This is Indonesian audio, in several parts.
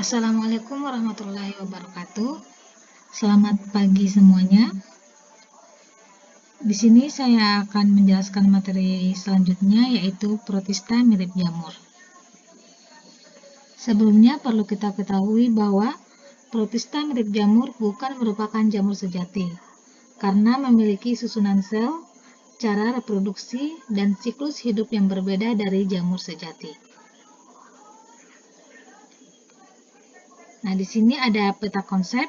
Assalamualaikum warahmatullahi wabarakatuh. Selamat pagi semuanya. Di sini saya akan menjelaskan materi selanjutnya, yaitu protista mirip jamur. Sebelumnya perlu kita ketahui bahwa protista mirip jamur bukan merupakan jamur sejati, karena memiliki susunan sel, cara reproduksi, dan siklus hidup yang berbeda dari jamur sejati. Nah, di sini ada peta konsep.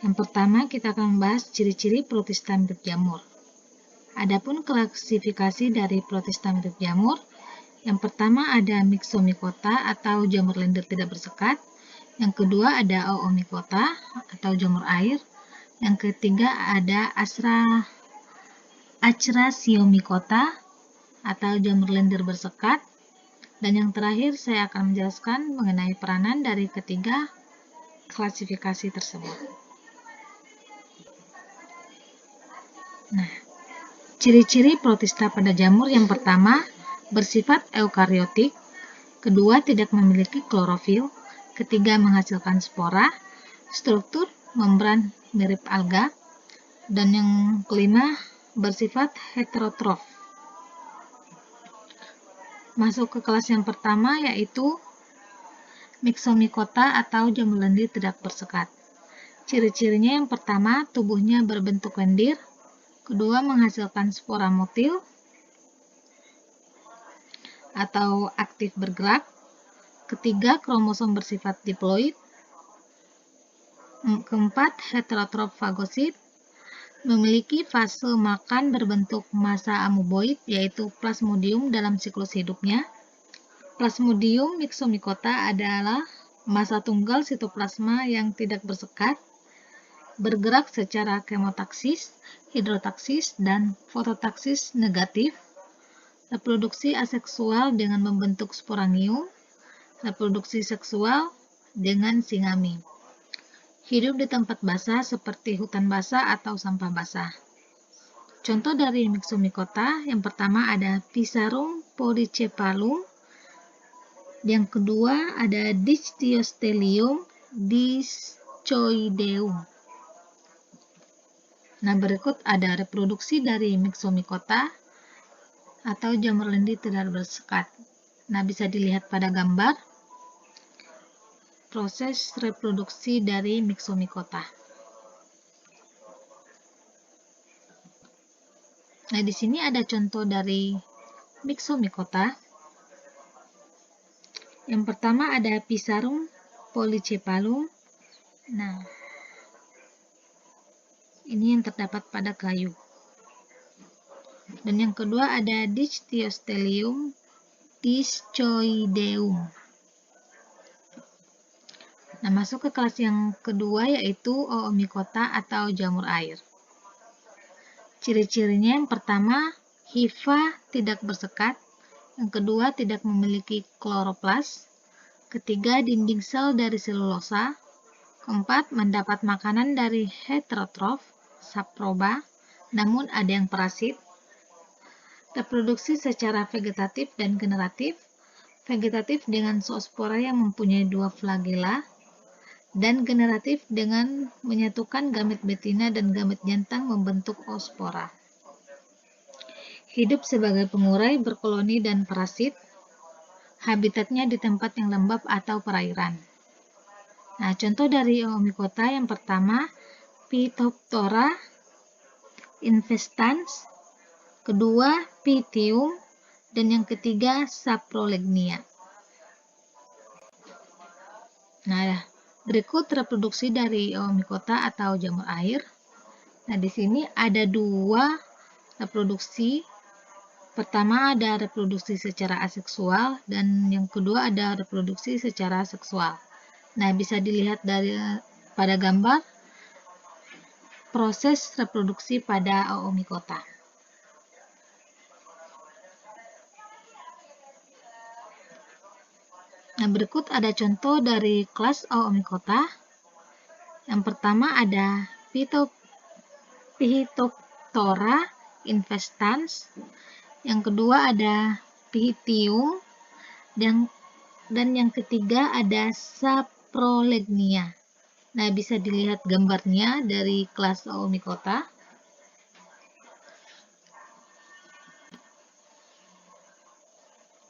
Yang pertama, kita akan membahas ciri-ciri protista mirip jamur. Adapun klasifikasi dari protista mirip jamur, yang pertama ada Myxomycota atau jamur lendir tidak bersekat. Yang kedua ada Oomycota atau jamur air. Yang ketiga ada Acrasiomycota atau jamur lendir bersekat. Dan yang terakhir saya akan menjelaskan mengenai peranan dari ketiga klasifikasi tersebut. Nah, ciri-ciri protista pada jamur yang pertama bersifat eukariotik, kedua tidak memiliki klorofil, ketiga menghasilkan spora, struktur membran mirip alga, dan yang kelima bersifat heterotrof. Masuk ke kelas yang pertama, yaitu Myxomycota atau jamur lendir tidak bersekat. Ciri-cirinya yang pertama, tubuhnya berbentuk lendir, kedua menghasilkan spora motil atau aktif bergerak, ketiga kromosom bersifat diploid, keempat heterotrof fagosit, memiliki fase makan berbentuk massa amoeboid, yaitu plasmodium dalam siklus hidupnya. Plasmodium Myxomycota adalah massa tunggal sitoplasma yang tidak bersekat, bergerak secara kemotaksis, hidrotaksis, dan fototaksis negatif, reproduksi aseksual dengan membentuk sporangium, reproduksi seksual dengan singami. Hidup di tempat basah seperti hutan basah atau sampah basah. Contoh dari Myxomycota yang pertama ada Physarum polycephalum, yang kedua ada Dictyostelium discoideum. Nah, berikut ada reproduksi dari Myxomycota atau jamur lendir tidak bersekat. Nah, bisa dilihat pada gambar proses reproduksi dari Myxomycota. Nah, di sini ada contoh dari Myxomycota. Yang pertama ada Physarum polycephalum. Nah, ini yang terdapat pada kayu. Dan yang kedua ada Dictyostelium discoideum. Nah, masuk ke kelas yang kedua, yaitu Oomycota atau jamur air. Ciri-cirinya yang pertama, hifa tidak bersekat, yang kedua tidak memiliki kloroplas, ketiga dinding sel dari selulosa, keempat mendapat makanan dari heterotrof, saproba, namun ada yang parasit, reproduksi secara vegetatif dan generatif, vegetatif dengan zoospora yang mempunyai dua flagela, dan generatif dengan menyatukan gamet betina dan gamet jantan membentuk oospora. Hidup sebagai pengurai, berkoloni, dan parasit. Habitatnya di tempat yang lembab atau perairan. Nah, contoh dari Oomycota yang pertama, Phytophthora infestans, kedua Pythium, dan yang ketiga Saprolegnia. Nah, berikut reproduksi dari Oomycota atau jamur air. Nah, di sini ada dua reproduksi. Pertama ada reproduksi secara aseksual dan yang kedua ada reproduksi secara seksual. Nah, bisa dilihat pada gambar proses reproduksi pada Oomycota. Nah, berikut ada contoh dari kelas Oomycota. Yang pertama ada Phytophthora infestans, yang kedua ada Pythium, dan yang ketiga ada saprolegnia. Nah, bisa dilihat gambarnya dari kelas Oomycota.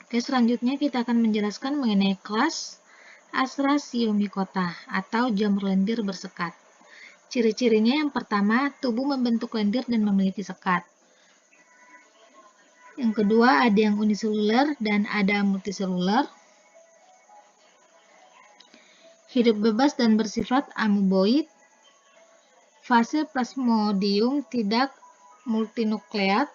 Oke, selanjutnya kita akan menjelaskan mengenai kelas Astrasiomycota atau jamur lendir bersekat. Ciri-cirinya yang pertama, tubuh membentuk lendir dan memiliki sekat. Yang kedua, ada yang uniseluler dan ada multiseluler. Hidup bebas dan bersifat amoeboid. Fase plasmodium tidak multinukleat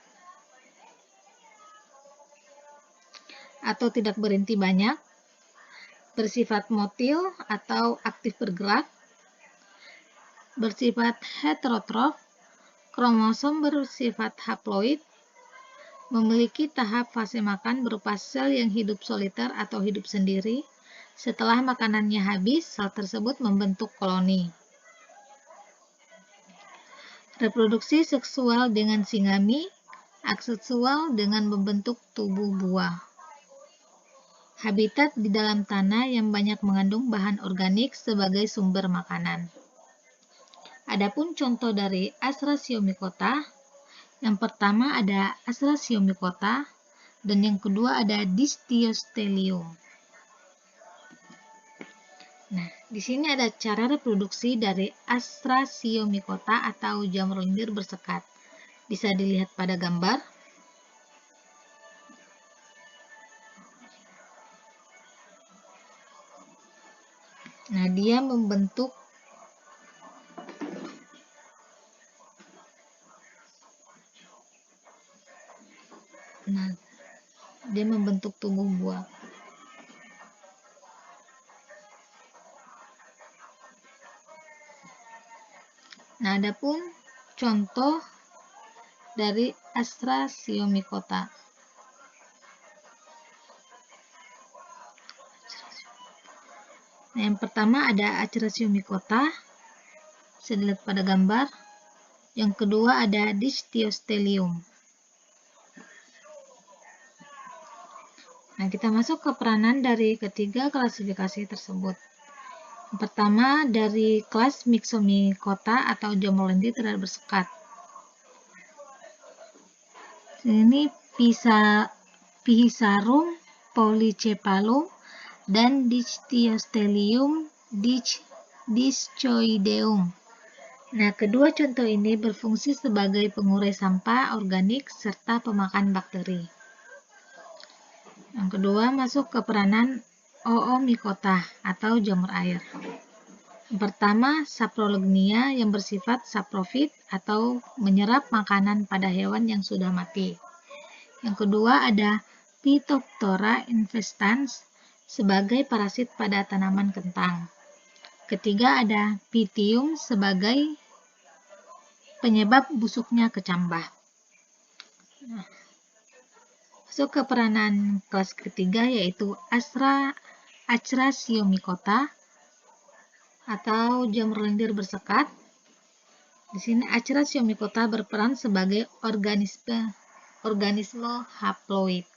atau tidak berinti banyak, bersifat motil atau aktif bergerak, bersifat heterotrof, kromosom bersifat haploid, memiliki tahap fase makan berupa sel yang hidup soliter atau hidup sendiri. Setelah makanannya habis, sel tersebut membentuk koloni. Reproduksi seksual dengan singami, aseksual dengan membentuk tubuh buah. Habitat di dalam tanah yang banyak mengandung bahan organik sebagai sumber makanan. Adapun contoh dari Astrasiomycota, yang pertama ada Astrasiomycota dan yang kedua ada Dysdiostelium. Nah, di sini ada cara reproduksi dari Astrasiomycota atau jamur lendir bersekat. Bisa dilihat pada gambar. Nah, dia membentuk tubuh buah. Nah, adapun contoh dari Astrasiomycota. Nah, yang pertama ada Astrasiomycota, bisa dilihat pada gambar. Yang kedua ada Dysdiostelium. Nah, kita masuk ke peranan dari ketiga klasifikasi tersebut. Yang pertama dari kelas Myxomycota atau jamur lendir tidak bersekat. Ini Pisarum polycephalum dan Dysdiostelium discoideum. Nah, kedua contoh ini berfungsi sebagai pengurai sampah organik serta pemakan bakteri. Yang kedua masuk ke peranan Oomycota atau jamur air. Yang pertama, saprolegnia yang bersifat saprofit atau menyerap makanan pada hewan yang sudah mati. Yang kedua ada Phytophthora infestans sebagai parasit pada tanaman kentang. Ketiga ada Pythium sebagai penyebab busuknya kecambah. Nah, masuk ke peranan kelas ketiga yaitu Astrasiomycota atau jamur lendir bersekat. Di sini Astrasiomycota berperan sebagai organisme haploid.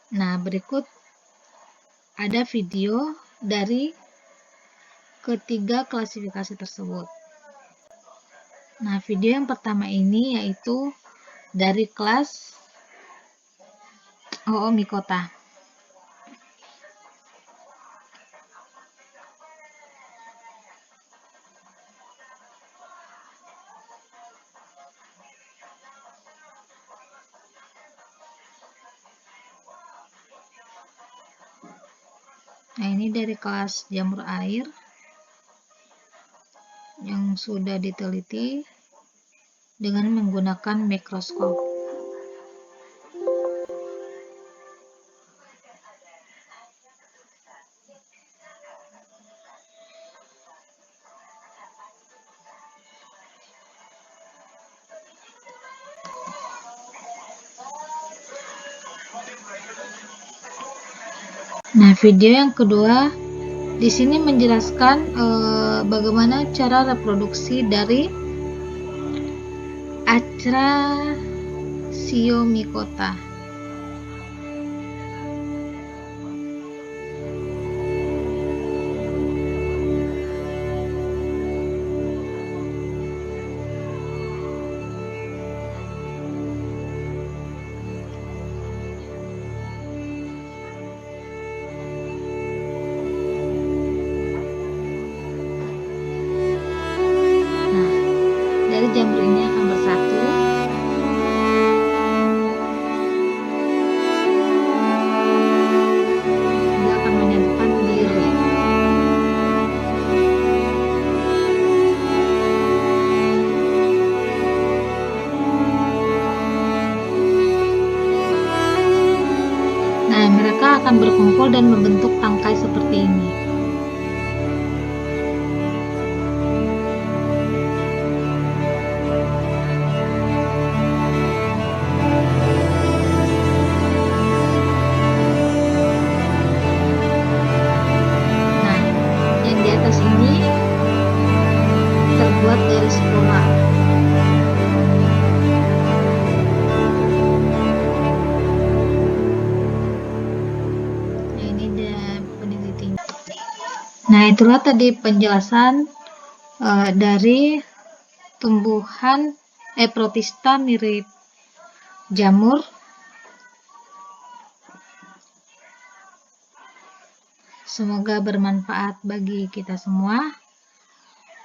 Nah, berikut ada video dari ketiga klasifikasi tersebut. Nah, video yang pertama ini yaitu dari kelas Oomycota. Nah, ini dari kelas jamur air yang sudah diteliti dengan menggunakan mikroskop. Nah, video yang kedua di sini menjelaskan bagaimana cara reproduksi dari Astrasiomycota. Mereka akan berkumpul dan membentuk tangkai seperti ini. Nah, yang di atas ini terbuat dari spora. Nah, ini dia penelitiannya. Nah, itulah tadi penjelasan dari tumbuhan protista mirip jamur. Semoga bermanfaat bagi kita semua.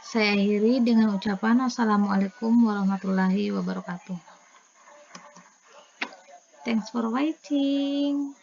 Saya akhiri dengan ucapan wassalamualaikum warahmatullahi wabarakatuh. Thanks for watching.